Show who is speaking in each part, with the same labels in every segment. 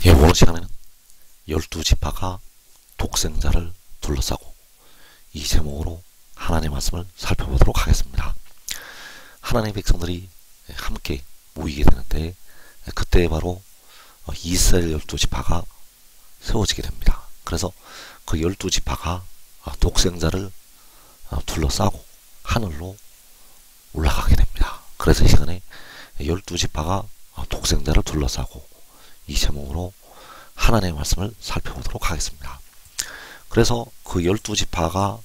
Speaker 1: 예, 오늘 시간에는 12지파가 독생자를 둘러싸고 이 제목으로 하나님의 말씀을 살펴보도록 하겠습니다. 하나님의 백성들이 함께 모이게 되는데 그때 바로 이스라엘 12지파가 세워지게 됩니다. 그래서 그 12지파가 독생자를 둘러싸고 하늘로 올라가게 됩니다. 그래서 이 시간에 12지파가 독생자를 둘러싸고 이 제목으로 하나님의 말씀을 살펴보도록 하겠습니다. 그래서 그 12지파가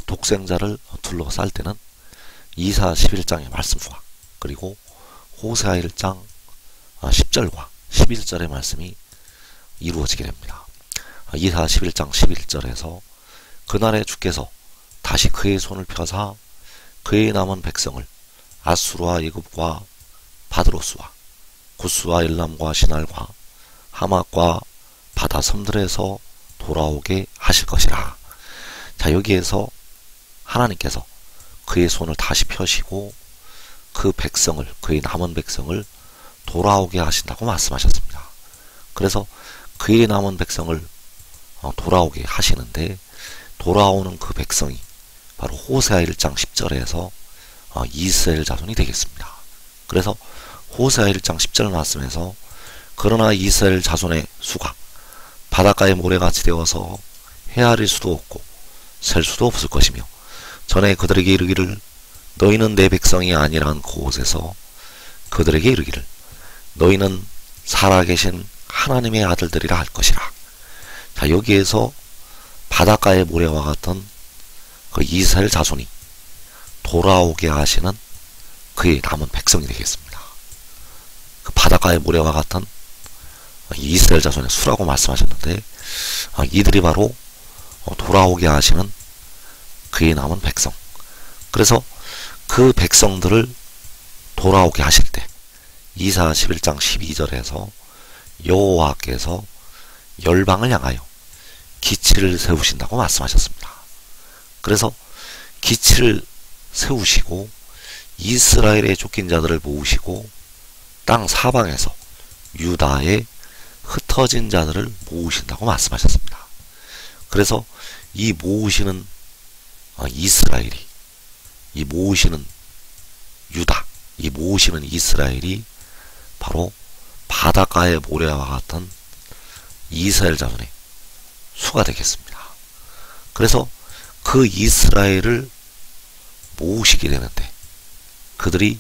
Speaker 1: 독생자를 둘러쌀 때는 이사 11장의 말씀과 그리고 호세아 1장 10절과 11절의 말씀이 이루어지게 됩니다. 이사 11장 11절에서 그날에 주께서 다시 그의 손을 펴사 그의 남은 백성을 아수르와 애굽과 바드로스와 구스와 엘람과 시날과 하맛과 바다 섬들에서 돌아오게 하실 것이라. 자, 여기에서 하나님께서 그의 손을 다시 펴시고 그 백성을, 그의 남은 백성을 돌아오게 하신다고 말씀하셨습니다. 그래서 그의 남은 백성을 돌아오게 하시는데 돌아오는 그 백성이 바로 호세아 1장 10절에서 이스라엘 자손이 되겠습니다. 그래서 호세아 1장 10절 말씀에서 그러나 이스라엘 자손의 수가 바닷가의 모래같이 되어서 헤아릴 수도 없고 셀 수도 없을 것이며 전에 그들에게 이르기를 너희는 내 백성이 아니란 그곳에서 그들에게 이르기를 너희는 살아계신 하나님의 아들들이라 할 것이라. 자, 여기에서 바닷가의 모래와 같은 그 이스라엘 자손이 돌아오게 하시는 그의 남은 백성이 되겠습니다. 그 바닷가의 모래와 같은 이스라엘 자손의 수라고 말씀하셨는데 이들이 바로 돌아오게 하시는 그의 남은 백성. 그래서 그 백성들을 돌아오게 하실 때 이사 11장 12절에서 여호와께서 열방을 향하여 기치를 세우신다고 말씀하셨습니다. 그래서 기치를 세우시고 이스라엘의 쫓긴 자들을 모으시고 땅 사방에서 유다의 흩어진 자들을 모으신다고 말씀하셨습니다. 그래서 이 모으시는 이스라엘이, 이 모으시는 유다, 이 모으시는 이스라엘이 바로 바닷가의 모래와 같은 이스라엘 자손의 수가 되겠습니다. 그래서 그 이스라엘을 모으시게 되는데 그들이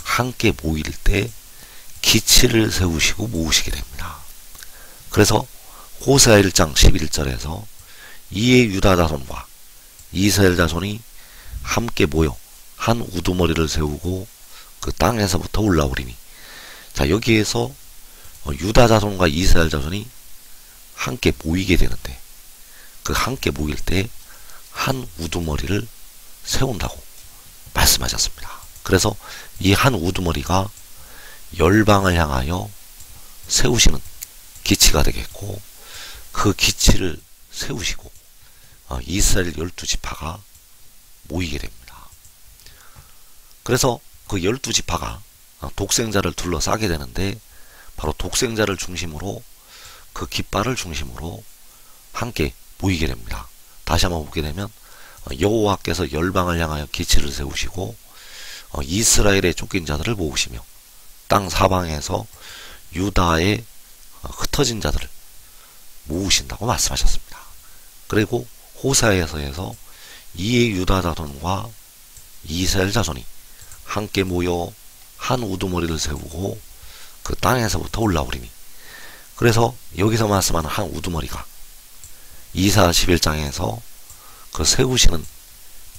Speaker 1: 함께 모일 때 기치를 세우시고 모으시게 됩니다. 그래서 호세아 1장 11절에서 이에 유다 자손과 이스라엘 자손이 함께 모여 한 우두머리를 세우고 그 땅에서부터 올라오리니. 자, 여기에서 유다 자손과 이스라엘 자손이 함께 모이게 되는데 그 함께 모일 때 한 우두머리를 세운다고 말씀하셨습니다. 그래서 이 한 우두머리가 열방을 향하여 세우시는 기치가 되겠고 그 기치를 세우시고 이스라엘 12지파가 모이게 됩니다. 그래서 그 12지파가 독생자를 둘러싸게 되는데 바로 독생자를 중심으로 그 깃발을 중심으로 함께 모이게 됩니다. 다시 한번 보게 되면 여호와께서 열방을 향하여 기치를 세우시고 이스라엘의 쫓긴 자들을 모으시며 땅 사방에서 유다의 흩어진 자들을 모으신다고 말씀하셨습니다. 그리고 호세아에서 이에 유다 자손과 이스라엘 자손이 함께 모여 한 우두머리를 세우고 그 땅에서부터 올라오리니. 그래서 여기서 말씀하는 한 우두머리가 이사 11장에서 그 세우시는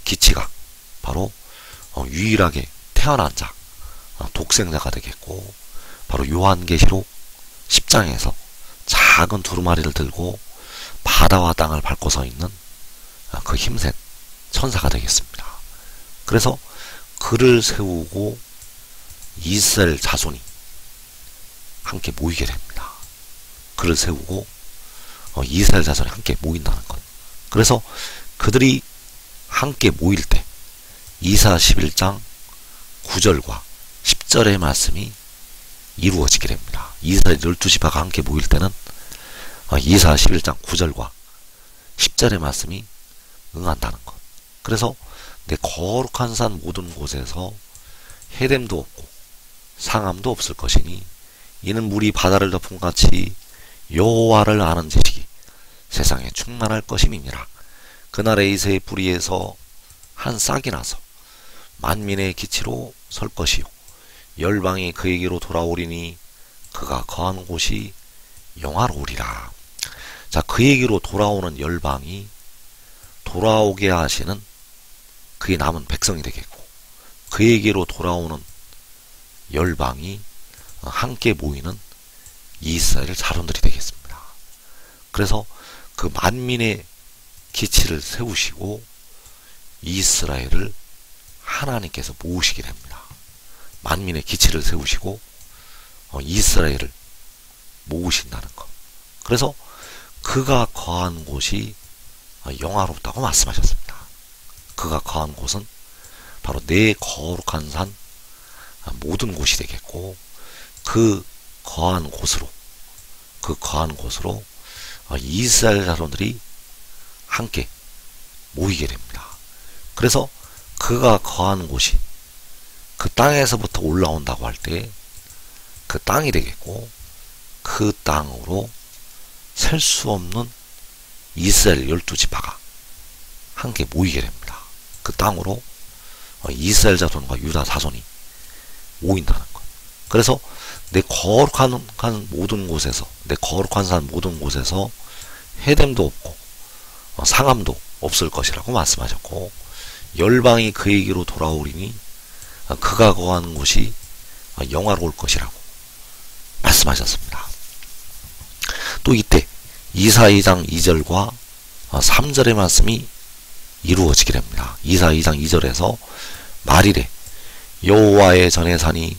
Speaker 1: 기치가 바로 유일하게 태어난 자, 독생자가 되겠고 바로 요한계시록 10장에서 작은 두루마리를 들고 바다와 땅을 밟고 서 있는 그 힘센 천사가 되겠습니다. 그래서 그를 세우고 이스라엘 자손이 함께 모이게 됩니다. 그를 세우고 이스라엘 자손이 함께 모인다는 것. 그래서 그들이 함께 모일 때 이사 11장 9절과 10절의 말씀이 이루어지게 됩니다. 이스라엘 12지파가 함께 모일 때는 이사 11장 9절과 10절의 말씀이 응한다는 것. 그래서 내 거룩한 산 모든 곳에서 해됨도 없고 상함도 없을 것이니 이는 물이 바다를 덮은 같이 여호와를 아는 지식이 세상에 충만할 것임이니라. 그날에 이새의 뿌리에서 한 싹이 나서 만민의 기치로 설 것이요 열방이 그에게로 돌아오리니 그가 거한 곳이 영화로우리라. 자, 그에게로 돌아오는 열방이 돌아오게 하시는 그의 남은 백성이 되겠고, 그에게로 돌아오는 열방이 함께 모이는 이스라엘 자손들이 되겠습니다. 그래서 그 만민의 기치를 세우시고 이스라엘을 하나님께서 모으시게 됩니다. 만민의 기치를 세우시고 이스라엘을 모으신다는 것. 그래서 그가 거한 곳이 영화롭다고 말씀하셨습니다. 그가 거한 곳은 바로 내 거룩한 산 모든 곳이 되겠고, 그 거한 곳으로 이스라엘 자손들이 함께 모이게 됩니다. 그래서 그가 거한 곳이 그 땅에서부터 올라온다고 할 때 그 땅이 되겠고, 그 땅으로 셀 수 없는 이스라엘 12지파가 함께 모이게 됩니다. 그 땅으로 이스라엘 자손과 유다 자손이 모인다는 것. 그래서 내 거룩한 모든 곳에서, 내 거룩한 산 모든 곳에서 해됨도 없고 상함도 없을 것이라고 말씀하셨고, 열방이 그에게로 돌아오리니 그가 거하는 곳이 영화로울 것이라고 말씀하셨습니다. 또 이때 이사 2장 2절과 3절의 말씀이 이루어지게 됩니다. 이사 2장 2절에서 말이래 여호와의 전의 산이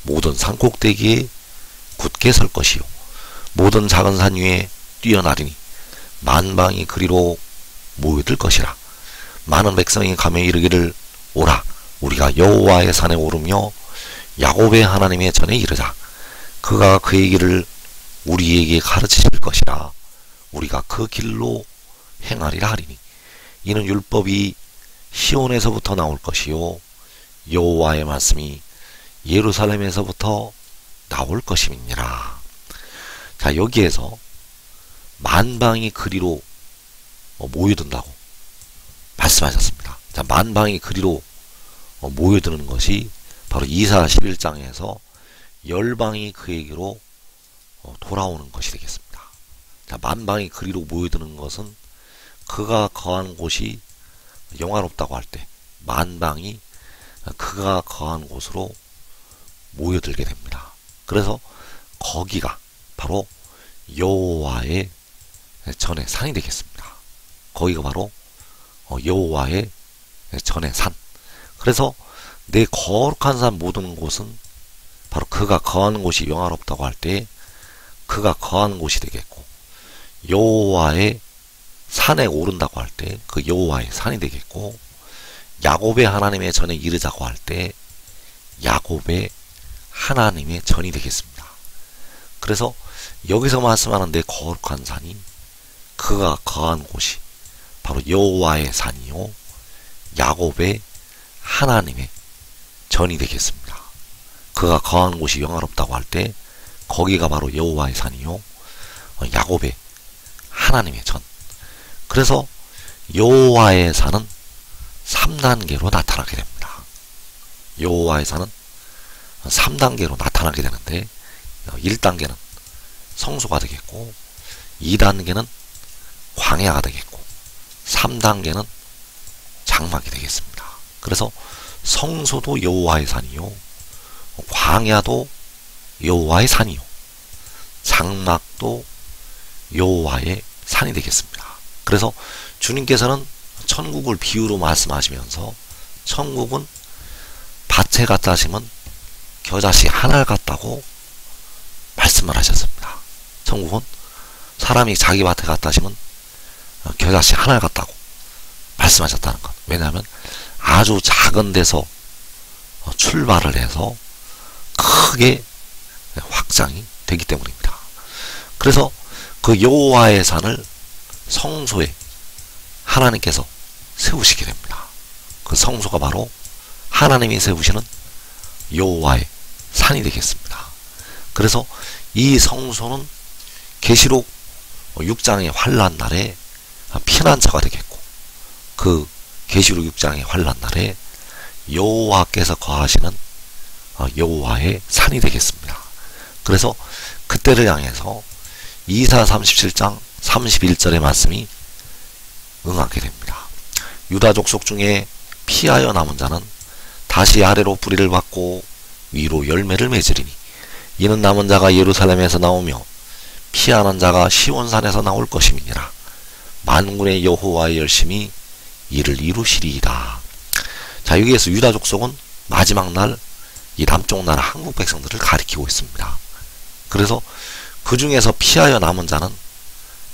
Speaker 1: 모든 산꼭대기에 굳게 설 것이요 모든 작은 산 위에 뛰어나리니 만방이 그리로 모여들 것이라. 많은 백성이 가며 이르기를 오라 우리가 여호와의 산에 오르며 야곱의 하나님의 전에 이르자. 그가 그의 길을 우리에게 가르치실 것이라. 우리가 그 길로 행하리라 하리니 이는 율법이 시온에서부터 나올 것이요 여호와의 말씀이 예루살렘에서부터 나올 것임이니라. 자, 여기에서 만방이 그리로 모여든다고 말씀하셨습니다. 자, 만방이 그리로 모여드는 것이 바로 이사 11장에서 열방이 그에게로 돌아오는 것이 되겠습니다. 자, 만방이 그리로 모여드는 것은 그가 거한 곳이 영화롭다고 할 때 만방이 그가 거한 곳으로 모여들게 됩니다. 그래서 거기가 바로 여호와의 전의 산이 되겠습니다. 거기가 바로 여호와의 전의 산. 그래서 내 거룩한 산 모든 곳은 바로 그가 거하는 곳이 영화롭다고 할 때 그가 거하는 곳이 되겠고, 여호와의 산에 오른다고 할 때 그 여호와의 산이 되겠고, 야곱의 하나님의 전에 이르자고 할 때 야곱의 하나님의 전이 되겠습니다. 그래서 여기서 말씀하는 내 거룩한 산이 그가 거한 곳이 바로 여호와의 산이요 야곱의 하나님의 전이 되겠습니다. 그가 거한 곳이 영화롭다고 할 때 거기가 바로 여호와의 산이요 야곱의 하나님의 전. 그래서 여호와의 산은 3단계로 나타나게 됩니다. 여호와의 산은 3단계로 나타나게 되는데 1단계는 성소가 되겠고, 2단계는 광야가 되겠고, 3단계는 장막이 되겠습니다. 그래서 성소도 여호와의 산이요 광야도 여호와의 산이요 장막도 여호와의 산이 되겠습니다. 그래서 주님께서는 천국을 비유로 말씀하시면서 천국은 밭에 갖다 심은 겨자씨 하나를 같다고 말씀을 하셨습니다. 천국은 사람이 자기 밭에 갖다 심은 겨자씨 하나를 같다고 말씀하셨다는 것. 왜냐하면 아주 작은 데서 출발을 해서 크게 확장이 되기 때문입니다. 그래서 그 여호와의 산을 성소에 하나님께서 세우시게 됩니다. 그 성소가 바로 하나님이 세우시는 여호와의 산이 되겠습니다. 그래서 이 성소는 계시록 6장의 환란 날에 피난처가 되겠고, 그 계시록 6장의 환란 날에 여호와께서 거하시는 여호와의 산이 되겠습니다. 그래서 그때를 향해서 이사 37장 31절의 말씀이 응하게 됩니다. 유다 족속 중에 피하여 남은 자는 다시 아래로 뿌리를 받고 위로 열매를 맺으리니 이는 남은 자가 예루살렘에서 나오며 피하는 자가 시온산에서 나올 것임이니라. 만군의 여호와의 열심히 이를 이루시리이다. 자, 여기에서 유다 족속은 마지막 날 이 남쪽 나라 한국 백성들을 가리키고 있습니다. 그래서 그 중에서 피하여 남은 자는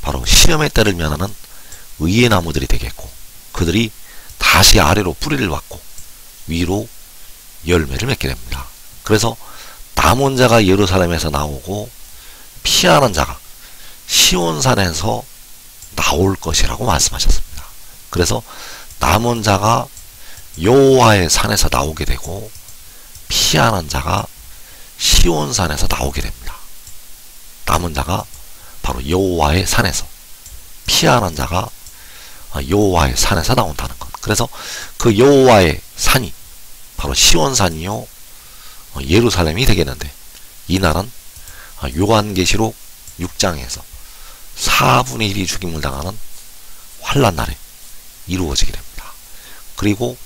Speaker 1: 바로 시험의 때를 면하는 의의 나무들이 되겠고, 그들이 다시 아래로 뿌리를 받고 위로 열매를 맺게 됩니다. 그래서 남은 자가 예루살렘에서 나오고 피하는 자가 시온산에서 나올 것이라고 말씀하셨습니다. 그래서 남은 자가 여호와의 산에서 나오게 되고 피하는 자가 시온산에서 나오게 됩니다. 남은 자가 바로 여호와의 산에서, 피하는 자가 여호와의 산에서 나온다는 것. 그래서 그 여호와의 산이 바로 시온산이요 예루살렘이 되겠는데, 이날은 요한계시록 6장에서 4분의 1이 죽임을 당하는 환란 날에 이루어지게 됩니다. 그리고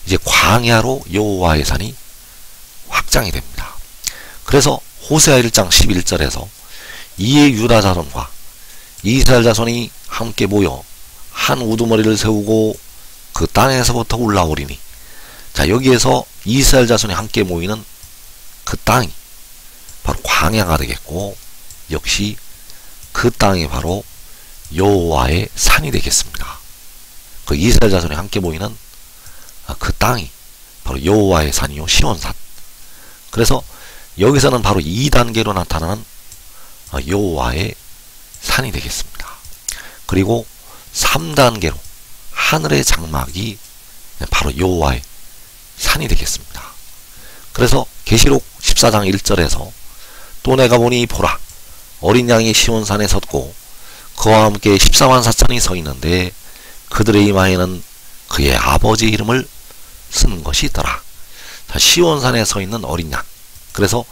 Speaker 1: 이제 광야로 여호와의 산이 확장이 됩니다. 그래서 호세아 1장 11절에서 이에 유다 자손과 이스라엘 자손이 함께 모여 한 우두머리를 세우고 그 땅에서부터 올라오리니, 자, 여기에서 이스라엘 자손이 함께 모이는 그 땅이 바로 광야가 되겠고, 역시 그 땅이 바로 여호와의 산이 되겠습니다. 그 이스라엘 자손이 함께 모이는 그 땅이 바로 여호와의 산이요 시온산. 그래서 여기서는 바로 2단계로 나타나는 여호와의 산이 되겠습니다. 그리고 3단계로 하늘의 장막이 바로 여호와의 산이 되겠습니다. 그래서 계시록 14장 1절에서 또 내가 보니 보라, 어린 양이 시온산에 섰고 그와 함께 14만 4천이 서 있는데 그들의 이마에는 그의 아버지 이름을 쓰는 것이 있더라. 자, 시온산에 서 있는 어린 양. 그래서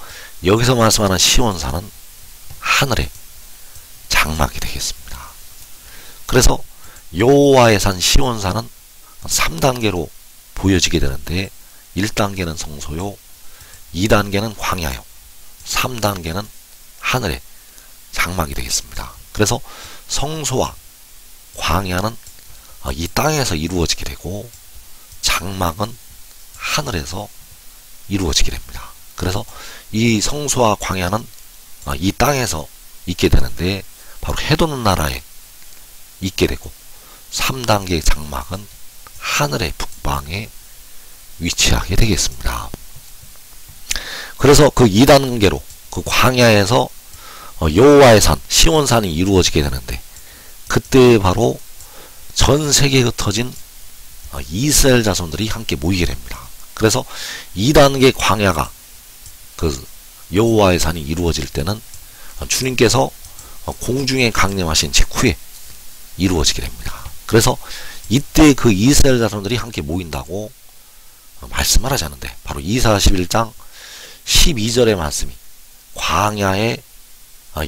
Speaker 1: 여기서 말씀하는 시온산은 하늘의 장막이 되겠습니다. 그래서 여호와의 산 시온산은 3단계로 보여지게 되는데, 1단계는 성소요, 2단계는 광야요, 3단계는 하늘의 장막이 되겠습니다. 그래서 성소와 광야는 이 땅에서 이루어지게 되고 장막은 하늘에서 이루어지게 됩니다. 그래서 이 성소와 광야는 이 땅에서 있게 되는데 바로 해돋는 나라에 있게 되고, 3단계의 장막은 하늘의 북방에 위치하게 되겠습니다. 그래서 그 2단계로 그 광야에서 여호와의 산 시온산이 이루어지게 되는데, 그때 바로 전 세계에 흩어진 이스라엘 자손들이 함께 모이게 됩니다. 그래서 2단계 광야가 그 여호와의 산이 이루어질 때는 주님께서 공중에 강림하신 직후에 이루어지게 됩니다. 그래서 이때 그 이스라엘 자손들이 함께 모인다고 말씀을 하지 않는데, 바로 이사 11장 12절의 말씀이 광야의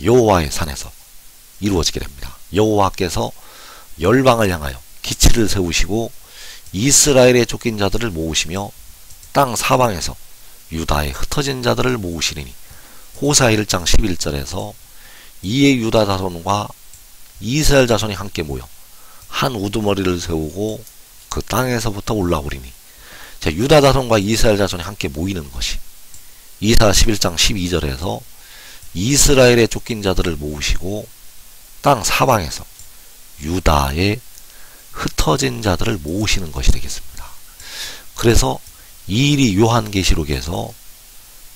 Speaker 1: 여호와의 산에서 이루어지게 됩니다. 여호와께서 열방을 향하여 기치를 세우시고 이스라엘의 쫓긴 자들을 모으시며 땅 사방에서 유다의 흩어진 자들을 모으시리니, 호세아 1장 11절에서 이에 유다 자손과 이스라엘 자손이 함께 모여 한 우두머리를 세우고 그 땅에서부터 올라오리니, 자, 유다 자손과 이스라엘 자손이 함께 모이는 것이 이사 11장 12절에서 이스라엘의 쫓긴 자들을 모으시고 땅 사방에서 유다의 흩어진 자들을 모으시는 것이 되겠습니다. 그래서 이 일이 요한계시록에서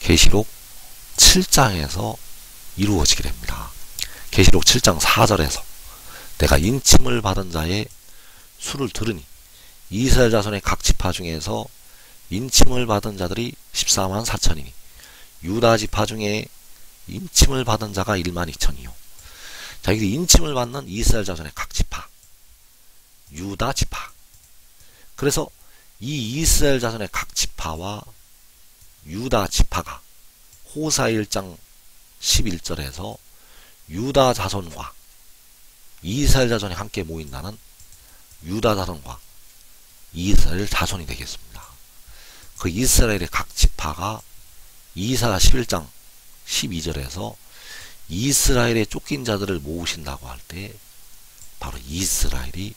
Speaker 1: 계시록 7장에서 이루어지게 됩니다. 계시록 7장 4절에서 내가 인침을 받은 자의 수를 들으니 이스라엘 자손의 각 지파 중에서 인침을 받은 자들이 14만 4천이니 유다 지파 중에 인침을 받은 자가 1만 2천이요. 자, 여기 인침을 받는 이스라엘 자손의 각 지파, 유다 지파. 그래서 이 이스라엘 자손의 각 지파와 유다 지파가 호사 1장 11절에서 유다 자손과 이스라엘 자손이 함께 모인다는 유다 자손과 이스라엘 자손이 되겠습니다. 그 이스라엘의 각 지파가 이사 11장 12절에서 이스라엘의 쫓긴 자들을 모으신다고 할 때 바로 이스라엘이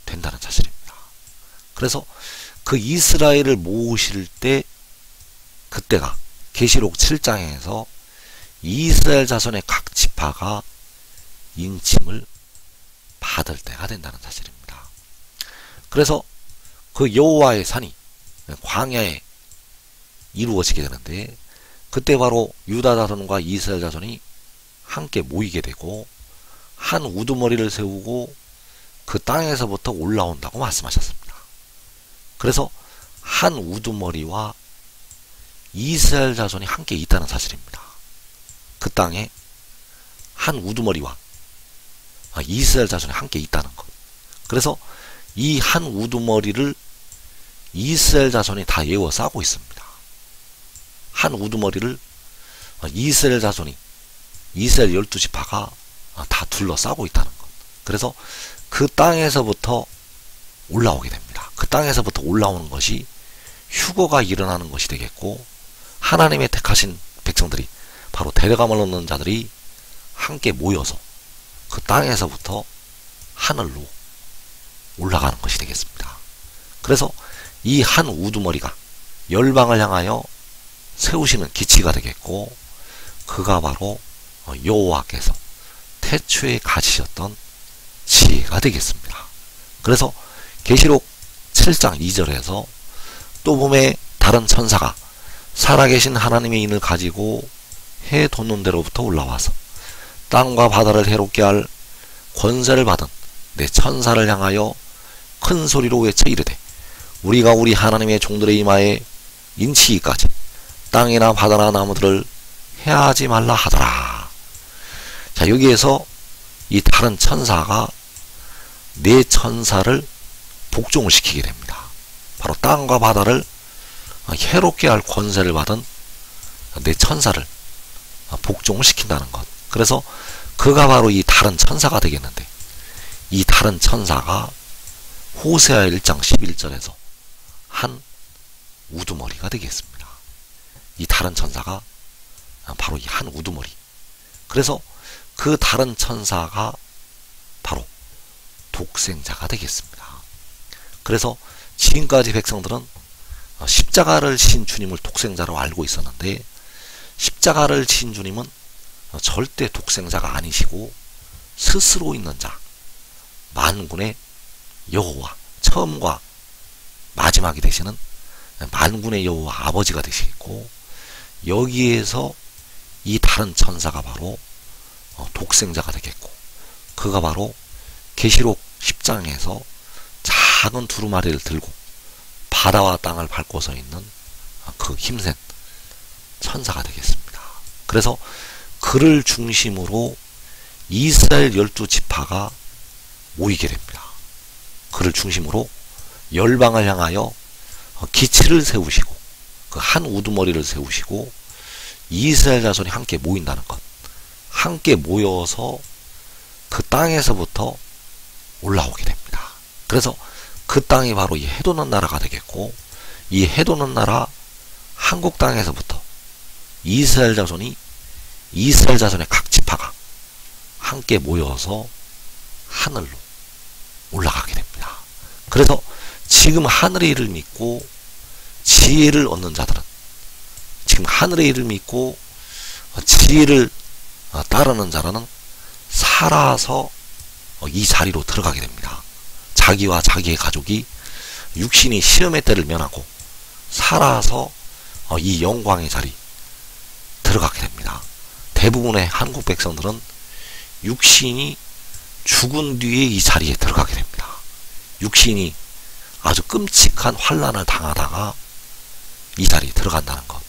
Speaker 1: 된다는 사실입니다. 그래서 그 이스라엘을 모으실 때 그때가 계시록 7장에서 이스라엘 자손의 각 지파가 인침을 받을 때가 된다는 사실입니다. 그래서 그 여호와의 산이 광야에 이루어지게 되는데 그때 바로 유다 자손과 이스라엘 자손이 함께 모이게 되고 한 우두머리를 세우고 그 땅에서부터 올라온다고 말씀하셨습니다. 그래서 한 우두머리와 이스라엘 자손이 함께 있다는 사실입니다. 그 땅에 한 우두머리와 이스라엘 자손이 함께 있다는 것. 그래서 이 한 우두머리를 이스라엘 자손이 다 에워싸고 있습니다. 한 우두머리를 이스라엘 자손이 이스라엘 12지파가 다 둘러싸고 있다는 것. 그래서 그 땅에서부터 올라오게 됩니다. 그 땅에서부터 올라오는 것이 휴거가 일어나는 것이 되겠고 하나님의 택하신 백성들이 바로 데려감을 얻는 자들이 함께 모여서 그 땅에서부터 하늘로 올라가는 것이 되겠습니다. 그래서 이 한 우두머리가 열방을 향하여 세우시는 기치가 되겠고 그가 바로 여호와께서 태초에 가지셨던 지혜가 되겠습니다. 그래서 계시록 7장 2절에서 또 봄에 다른 천사가 살아계신 하나님의 인을 가지고 해 돋는 데로부터 올라와서 땅과 바다를 해롭게 할 권세를 받은 내 천사를 향하여 큰 소리로 외쳐 이르되 우리가 우리 하나님의 종들의 이마에 인치기까지 땅이나 바다나 나무들을 해하지 말라 하더라. 자, 여기에서 이 다른 천사가 네 천사를 복종을 시키게 됩니다. 바로 땅과 바다를 해롭게 할 권세를 받은 네 천사를 복종을 시킨다는 것. 그래서 그가 바로 이 다른 천사가 되겠는데 이 다른 천사가 호세아 1장 11절에서 한 우두머리가 되겠습니다. 이 다른 천사가 바로 이 한 우두머리. 그래서 그 다른 천사가 바로 독생자가 되겠습니다. 그래서 지금까지 백성들은 십자가를 진 주님을 독생자로 알고 있었는데 십자가를 진 주님은 절대 독생자가 아니시고 스스로 있는 자, 만군의 여호와, 처음과 마지막이 되시는 만군의 여호와 아버지가 되시고 여기에서 이 다른 천사가 바로 독생자가 되겠고 그가 바로 계시록 10장에서 작은 두루마리를 들고 바다와 땅을 밟고 서 있는 그 힘센 천사가 되겠습니다. 그래서 그를 중심으로 이스라엘 12지파가 모이게 됩니다. 그를 중심으로 열방을 향하여 기치를 세우시고 그 한 우두머리를 세우시고 이스라엘 자손이 함께 모인다는 것. 함께 모여서 그 땅에서부터 올라오게 됩니다. 그래서 그 땅이 바로 이 해돋는 나라가 되겠고 이 해돋는 나라 한국 땅에서부터 이스라엘 자손의 각 지파가 함께 모여서 하늘로 올라가게 됩니다. 그래서 지금 하늘의 일을 믿고 지혜를 얻는 자들은 지금 하늘의 일을 믿고 지혜를 따르는 자라는 살아서 이 자리로 들어가게 됩니다. 자기와 자기의 가족이 육신이 시험의 때를 면하고 살아서 이 영광의 자리 들어가게 됩니다. 대부분의 한국 백성들은 육신이 죽은 뒤에 이 자리에 들어가게 됩니다. 육신이 아주 끔찍한 환난을 당하다가 이 자리에 들어간다는 것.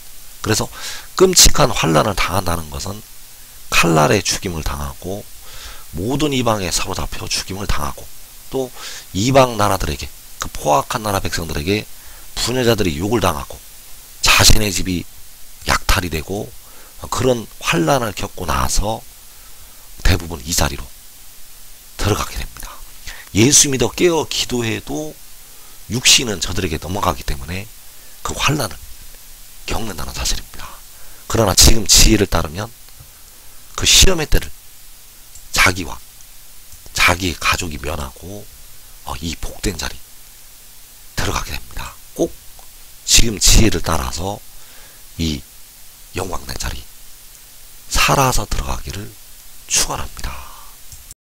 Speaker 1: 그래서 끔찍한 환난을 당한다는 것은 칼날에 죽임을 당하고 모든 이방에 사로잡혀 죽임을 당하고 또 이방 나라들에게, 그 포악한 나라 백성들에게 부녀자들이 욕을 당하고 자신의 집이 약탈이 되고 그런 환난을 겪고 나서 대부분 이 자리로 들어가게 됩니다. 예수 믿어 깨어 기도해도 육신은 저들에게 넘어가기 때문에 그 환난을 겪는다는 사실입니다. 그러나 지금 지혜를 따르면 그 시험의 때를 자기와 자기의 가족이 면하고 이 복된 자리 들어가게 됩니다. 꼭 지금 지혜를 따라서 이 영광된 자리 살아서 들어가기를 축원합니다.